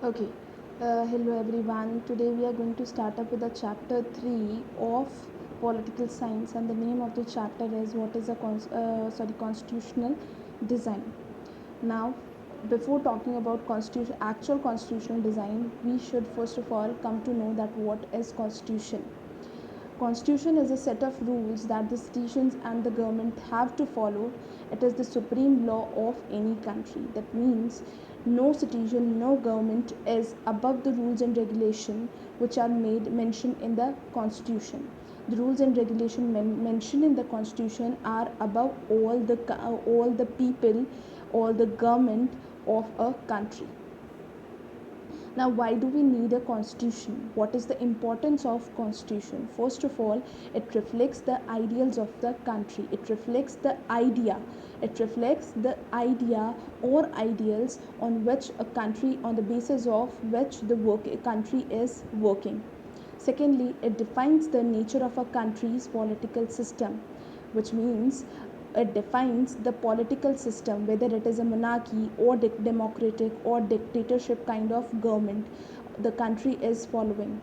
Okay, hello everyone. Today we are going to start up with the chapter 3 of political science, and the name of the chapter is what is a constitutional design. Now, before talking about actual constitutional design, we should first of all come to know that what is constitution. Constitution is a set of rules that the citizens and the government have to follow. It is the supreme law of any country. That means no citizen, no government is above the rules and regulation which are made mentioned in the constitution. The rules and regulation mentioned in the constitution are above all the people, all the government of a country. Now, why do we need a constitution? What is the importance of constitution? First of all, it reflects the ideals of the country. It reflects the idea. It reflects the idea or ideals on which a country, on the basis of which the country is working. Secondly, it defines the nature of a country's political system, which means it defines the political system, whether it is a monarchy or democratic or dictatorship kind of government the country is following.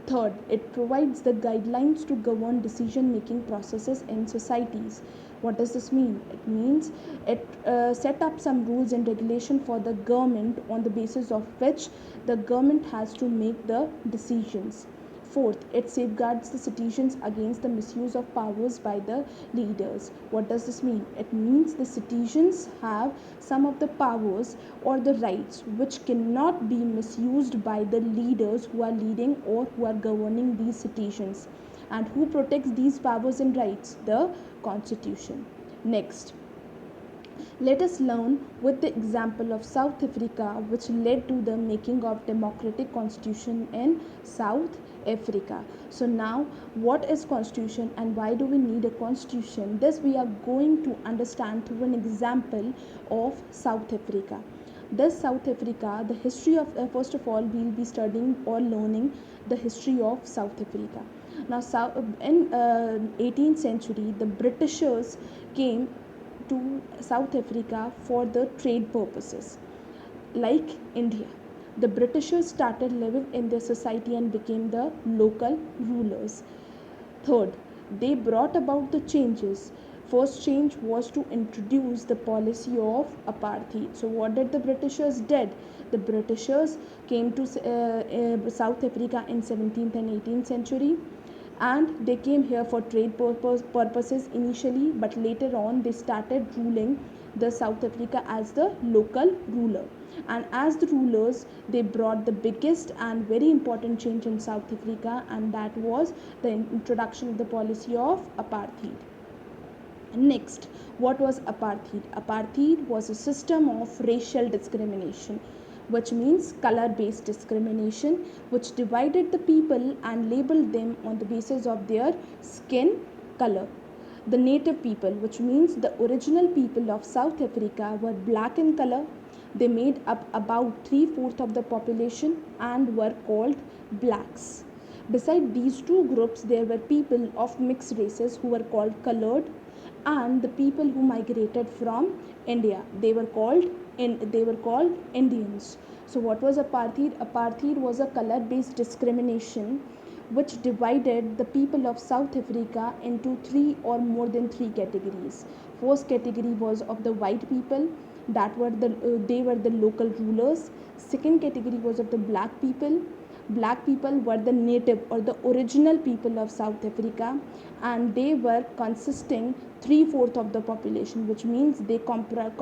Third, it provides the guidelines to govern decision making processes in societies. What does this mean? It means it set up some rules and regulation for the government on the basis of which the government has to make the decisions. Fourth, it safeguards the citizens against the misuse of powers by the leaders. What does this mean? It means the citizens have some of the powers or the rights which cannot be misused by the leaders who are leading or who are governing these citizens. And who protects these powers and rights? The Constitution. Next, let us learn with the example of South Africa, which led to the making of democratic constitution in South Africa. So now, what is constitution and why do we need a constitution? This we are going to understand through an example of South Africa. This South Africa, the history of first of all, we will be studying or learning the history of South Africa. Now, in 18th century, the Britishers came to South Africa for the trade purposes. Like India, the Britishers started living in their society and became the local rulers. Third, they brought about the changes. First change was to introduce the policy of apartheid. So what did the Britishers did? The Britishers came to South Africa in 17th and 18th century, and they came here for trade purposes initially, but later on they started ruling the South Africa as the local ruler. And as the rulers, they brought the biggest and very important change in South Africa, and that was the introduction of the policy of apartheid. Next, what was apartheid? Apartheid was a system of racial discrimination, which means color based discrimination, which divided the people and labeled them on the basis of their skin color. The native people, which means the original people of South Africa, were black in color. They made up about 3/4 of the population and were called blacks. Beside these two groups, there were people of mixed races who were called colored, and the people who migrated from India, they were called Indians. So what was apartheid? Apartheid was a color based discrimination which divided the people of South Africa into three or more than three categories. First category was of the white people, they were the local rulers. Second category was of the black people. Black people were the native or the original people of South Africa, and they were consisting 3/4 of the population, which means they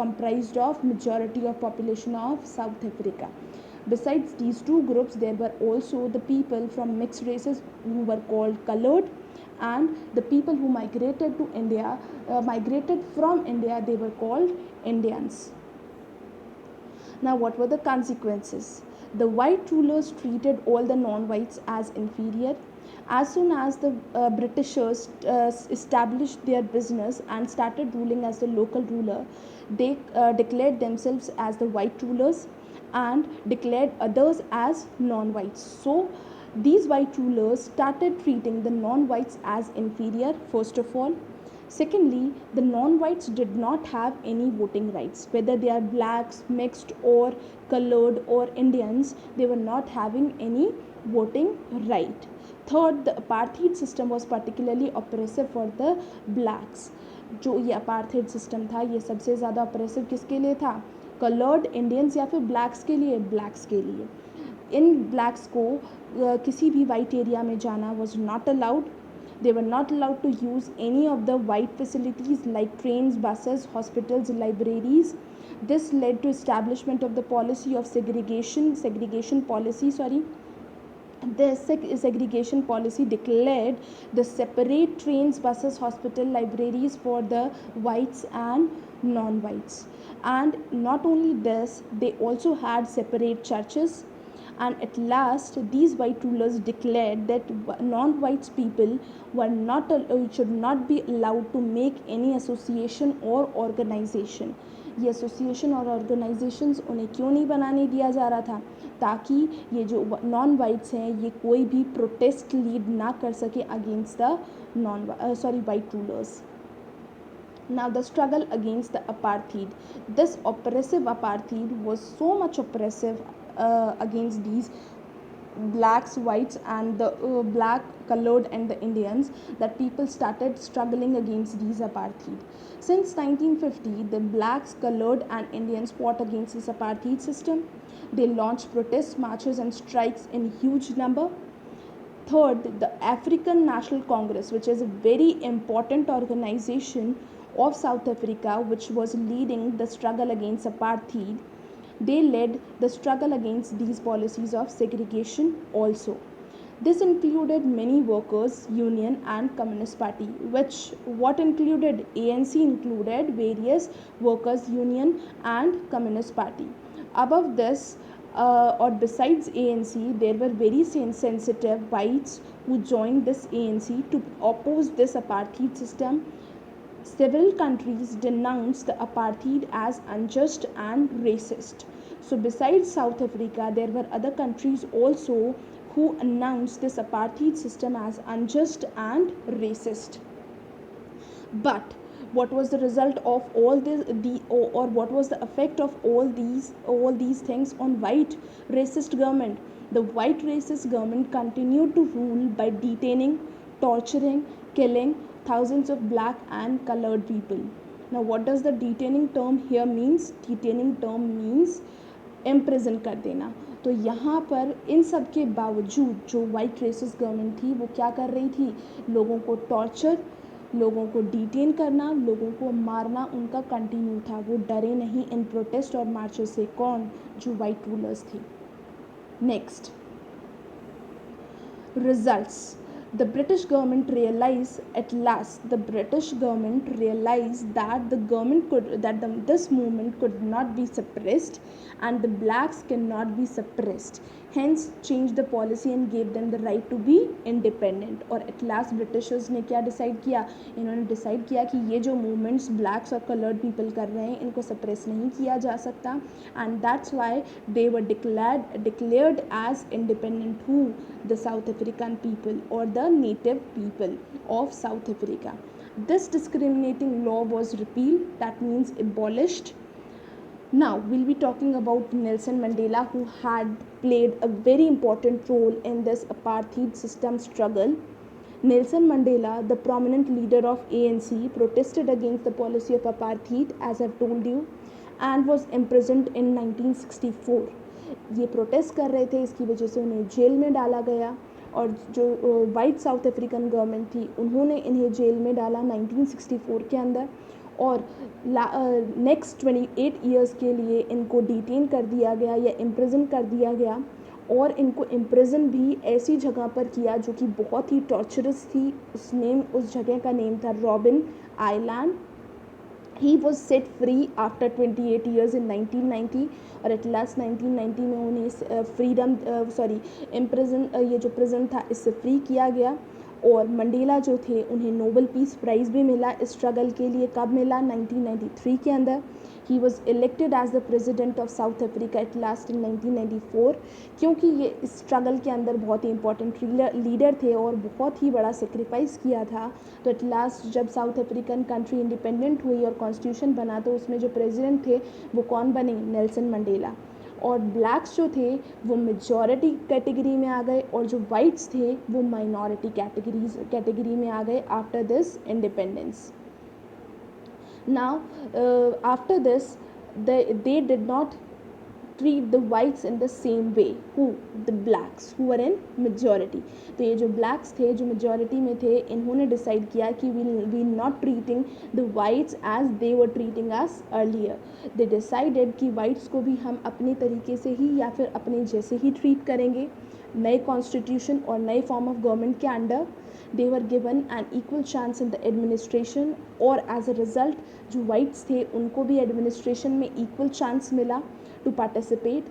comprised of majority of population of South Africa. Besides these two groups, there were also the people from mixed races who were called colored, and the people who migrated from India, they were called Indians. Now, what were the consequences? The white rulers treated all the non-whites as inferior. As soon as the Britishers established their business and started ruling as the local ruler, they declared themselves as the white rulers and declared others as non-whites. So, these white rulers started treating the non-whites as inferior, first of all. Secondly, the non-whites did not have any voting rights. Whether they are blacks, mixed or colored or Indians, they were not having any voting right. Third, the apartheid system was particularly oppressive for the blacks. जो ये apartheid system था ये सबसे ज़्यादा oppressive किसके लिए था? Coloured Indians या फिर ब्लैक्स के लिए? ब्लैक्स के लिए. इन ब्लैक्स को किसी भी वाइट एरिया में जाना was not allowed. They were not allowed to use any of the white facilities like trains, buses, hospitals, libraries. This led to establishment of the policy of segregation policy. This segregation policy declared the separate trains, buses, hospital, libraries for the whites and non-whites. And not only this, they also had separate churches. And at last, these white rulers declared that non-white people should not be allowed to make any association or organization. ये association और organisations उन्हें क्यों नहीं बनाने दिया जा रहा था? ताकि ये जो नॉन वाइट्स हैं ये कोई भी प्रोटेस्ट लीड ना कर सके against the white rulers. Now the struggle against the apartheid. This oppressive apartheid was so much oppressive against these blacks, whites and the black, colored and the Indians that people started struggling against these apartheid. Since 1950, the blacks, colored and Indians fought against this apartheid system. They launched protest marches and strikes in huge number. Third, the African National Congress, which is a very important organization of South Africa, which was leading the struggle against apartheid, they led the struggle against these policies of segregation also. This included many workers union and communist party, what included? ANC included various workers union and communist party. Above this or besides ANC, there were very sensitive whites who joined this ANC to oppose this apartheid system. Several countries denounced the apartheid as unjust and racist. So besides South Africa, there were other countries also who announced this apartheid system as unjust and racist. But what was the result of all this, or what was the effect of all these things on white racist government? The white racist government continued to rule by detaining, torturing, killing thousands of black and colored people. Now what does the detaining term here means? Detaining term means imprison कर देना. तो यहाँ पर इन सब के बावजूद जो white resist government थी वो क्या कर रही थी? लोगों को टॉर्चर, लोगों को डिटेन करना, लोगों को मारना उनका कंटिन्यू था. वो डरे नहीं इन प्रोटेस्ट और मार्चेस से. कौन? जो वाइट रूलर्स थे. Next, results. The British government realized at last, the British government realized that this movement could not be suppressed and the blacks cannot be suppressed. Hence changed the policy and gave them the right to be independent. और at last Britishers ने क्या decide किया? इन्होंने decide किया कि ये जो movements blacks और colored people कर रहे हैं इनको suppress नहीं किया जा सकता. And that's why they were declared as independent. Who? The South African people or the native people of South Africa. This discriminating law was repealed, that means abolished. Now we'll be talking about Nelson Mandela, who had played a very important role in this apartheid system struggle. Nelson Mandela, the prominent leader of ANC, protested against the policy of apartheid, as I've told you, and was imprisoned in 1964. ये protest कर रहे थे, इसकी वजह से उन्हें jail में डाला गया और जो वाइट साउथ अफ्रीकन गवर्नमेंट थी उन्होंने इन्हें जेल में डाला 1964 के अंदर और नेक्स्ट 28 इयर्स के लिए इनको डिटेन कर दिया गया या इम्प्रिजन कर दिया गया. और इनको इम्प्रिजन भी ऐसी जगह पर किया जो कि बहुत ही टॉर्चरस थी. उस जगह का नेम था robin island. He was set free after 28 years in 1990 और at last 1990 में उन्हें इम्प्रिजन ये जो प्रिजन था इससे फ्री किया गया. और मंडेला जो थे उन्हें नोबेल पीस प्राइज़ भी मिला इस स्ट्रगल के लिए. कब मिला? 1993 के अंदर. He was elected as the president of South Africa at last in 1994. क्योंकि ये स्ट्रगल के अंदर बहुत ही इंपॉर्टेंट लीडर थे और बहुत ही बड़ा सेक्रीफाइस किया था, तो एट लास्ट जब साउथ अफ्रीकन कंट्री इंडिपेंडेंट हुई और कॉन्स्टिट्यूशन बना तो उसमें जो प्रेसिडेंट थे वो कौन बने? Nelson Mandela. और ब्लैक्स जो थे वो मेजॉरिटी कैटेगरी में आ गए और जो वाइट्स थे वो माइनॉरिटी कैटेगरी में आ गए after this independence. Now, after this, they did not treat the whites in the same way. Who? The blacks, who were in majority. तो ये जो blacks थे जो majority में थे, इन्होंने decide किया कि we not treating the whites as they were treating us earlier. They decided कि whites को भी हम अपने तरीके से ही या फिर अपने जैसे ही treat करेंगे. नए कॉन्स्टिट्यूशन और नए फॉर्म ऑफ गवर्नमेंट के under they were given an equal chance in the administration, और एज अ रिजल्ट जो वाइट्स थे उनको भी एडमिनिस्ट्रेशन में इक्वल चांस मिला to participate.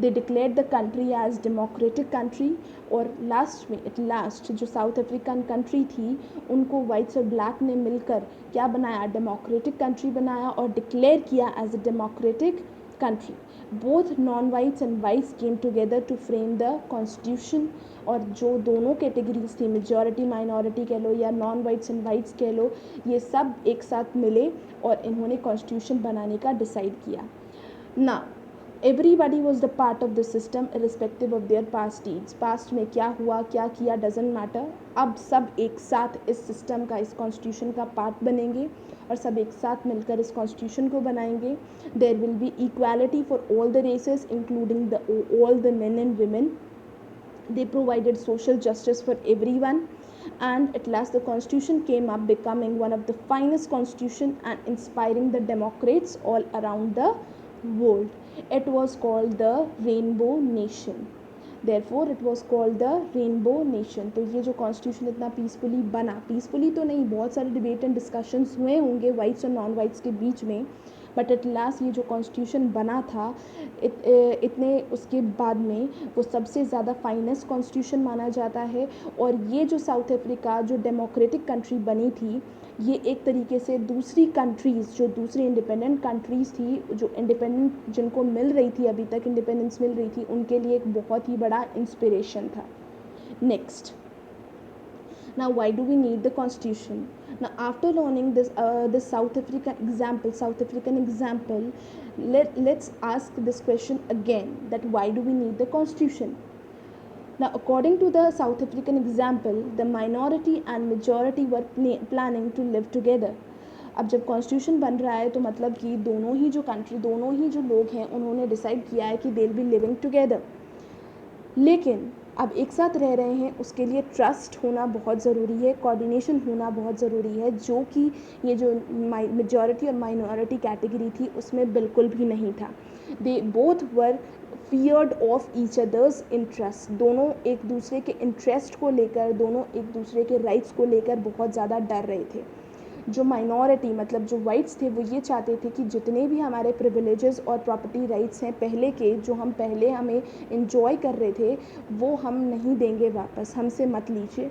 They declared the country as democratic country. और लास्ट में एट लास्ट जो साउथ अफ्रीकन कंट्री थी उनको वाइट्स और ब्लैक ने मिलकर क्या बनाया? डेमोक्रेटिक कंट्री बनाया और डिक्लेयर किया as a democratic country. Both non-whites and whites came together to frame the constitution. और जो दोनों कैटेगरीज थी, मेजॉरिटी माइनॉरिटी कह लो या नॉन वाइट्स एंड वाइट्स कह लो, ये सब एक साथ मिले और इन्होंने कॉन्स्टिट्यूशन बनाने का डिसाइड किया. ना everybody was the part of the system irrespective of their past deeds. Past में क्या हुआ क्या किया doesn't matter. अब सब एक साथ इस सिस्टम का, इस कॉन्स्टिट्यूशन का पार्ट बनेंगे और सब एक साथ मिलकर इस कॉन्स्टिट्यूशन को बनाएंगे. There will be equality for all the races including all the men and women. They provided social justice for everyone. And at last the constitution came up becoming one of the finest constitution and inspiring the democrats all around the world. It was called the Rainbow Nation. Therefore it was called the Rainbow Nation. तो ये जो constitution इतना peacefully बना, peacefully तो नहीं, बहुत सारे debate and discussions हुए होंगे वाइट्स और नॉन वाइट्स के बीच में, बट एट लास्ट ये जो कॉन्स्टिट्यूशन बना था इतने उसके बाद में वो सबसे ज़्यादा फाइनेस्ट कॉन्स्टिट्यूशन माना जाता है. और ये जो साउथ अफ्रीका जो डेमोक्रेटिक कंट्री बनी थी, ये एक तरीके से दूसरी कंट्रीज़ जो दूसरी इंडिपेंडेंट कंट्रीज़ थी, जो इंडिपेंडेंट जिनको मिल रही थी, अभी तक इंडिपेंडेंस मिल रही थी, उनके लिए एक बहुत ही बड़ा इंस्पिरेशन था. Next, now why do we need the constitution? Now after learning this South African example, let's ask this question again, that why do we need the constitution? Now according to the South African example, the minority and majority were planning to live together. अब जब constitution बन रहा है तो मतलब कि दोनों ही जो कंट्री, दोनों ही जो लोग हैं उन्होंने डिसाइड किया है कि they will be living together. लेकिन अब एक साथ रह रहे हैं, उसके लिए ट्रस्ट होना बहुत ज़रूरी है, कोऑर्डिनेशन होना बहुत ज़रूरी है, जो कि ये जो मेजॉरिटी और माइनॉरिटी कैटेगरी थी उसमें बिल्कुल भी नहीं था. They both were feared of each others interest. दोनों एक दूसरे के इंटरेस्ट को लेकर, दोनों एक दूसरे के राइट्स को लेकर बहुत ज़्यादा डर रहे थे. जो माइनॉरिटी मतलब जो वाइट्स थे वो ये चाहते थे कि जितने भी हमारे प्रिविलेजेस और प्रॉपर्टी राइट्स हैं पहले के, जो हम पहले हमें इंजॉय कर रहे थे, वो हम नहीं देंगे वापस, हमसे मत लीजिए.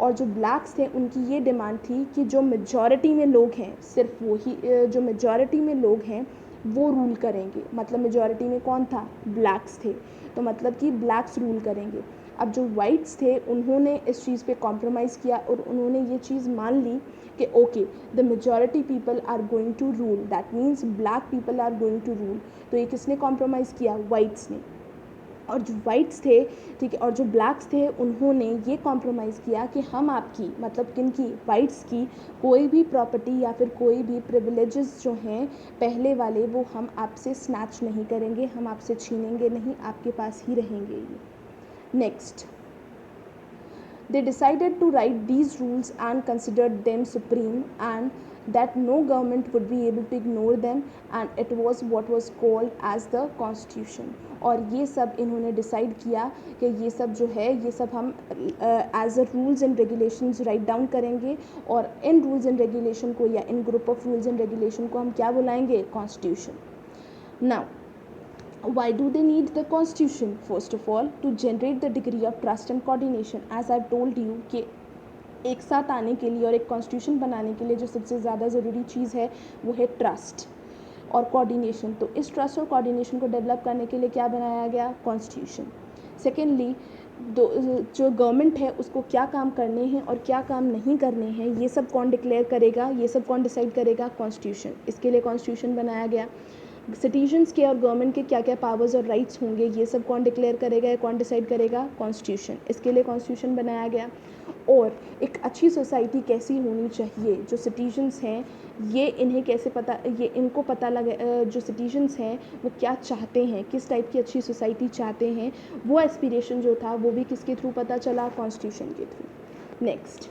और जो ब्लैक्स थे उनकी ये डिमांड थी कि जो मेजॉरिटी में लोग हैं, सिर्फ वही जो मेजॉरिटी में लोग हैं वो रूल करेंगे. मतलब मेजॉरिटी में कौन था? ब्लैक्स थे, तो मतलब कि ब्लैक्स रूल करेंगे. अब जो वाइट्स थे उन्होंने इस चीज़ पे कॉम्प्रोमाइज़ किया और उन्होंने ये चीज़ मान ली कि okay, the majority people are going to rule, that means black people are going to rule. तो ये किसने कॉम्प्रोमाइज़ किया? वाइट्स ने. और जो वाइट्स थे, ठीक है, और जो ब्लैक्स थे उन्होंने ये कॉम्प्रोमाइज़ किया कि हम आपकी, मतलब किनकी? वाइट्स की कोई भी प्रॉपर्टी या फिर कोई भी प्रिविलेजेस जो हैं पहले वाले, वो हम आपसे स्नैच नहीं करेंगे, हम आपसे छीनेंगे नहीं, आपके पास ही रहेंगे ये. Next, they decided to write these rules and considered them supreme, and that no government would be able to ignore them, and it was what was called as the constitution. और ये सब इन्होंने डिसाइड किया कि ये सब जो है ये सब हम as a rules and regulations write down करेंगे, और इन रूल्स एंड रेगुलेशन को या इन group of rules and regulation को हम क्या बुलाएंगे? Constitution. Now why do they need the constitution? First of all, to generate the degree of trust and coordination. As I've told you कि एक साथ आने के लिए और एक कॉन्स्टिट्यूशन बनाने के लिए जो सबसे ज़्यादा ज़रूरी चीज़ है वो है ट्रस्ट. और कोऑर्डिनेशन। तो इस ट्रस्ट और कोऑर्डिनेशन को डेवलप करने के लिए क्या बनाया गया? कॉन्स्टिट्यूशन। सेकेंडली, जो गवर्नमेंट है उसको क्या काम करने हैं और क्या काम नहीं करने हैं, ये सब कौन डिक्लेयर करेगा, ये सब कौन डिसाइड करेगा? कॉन्स्टिट्यूशन। इसके लिए कॉन्स्टिट्यूशन बनाया गया। सिटीजन्स के और गवर्नमेंट के क्या क्या पावर्स और राइट्स होंगे, ये सब कौन डिक्लेयर करेगा या कौन डिसाइड करेगा? कॉन्स्टिट्यूशन। इसके लिए कॉन्स्टिट्यूशन बनाया गया। और एक अच्छी सोसाइटी कैसी होनी चाहिए, जो सिटीजन्स हैं ये इन्हें कैसे पता, ये इनको पता लगे, जो सिटीजन्स हैं वो क्या चाहते हैं, किस टाइप की अच्छी सोसाइटी चाहते हैं, वो एस्पिरेशन जो था वो भी किसके थ्रू पता चला? कॉन्स्टिट्यूशन के थ्रू। नेक्स्ट,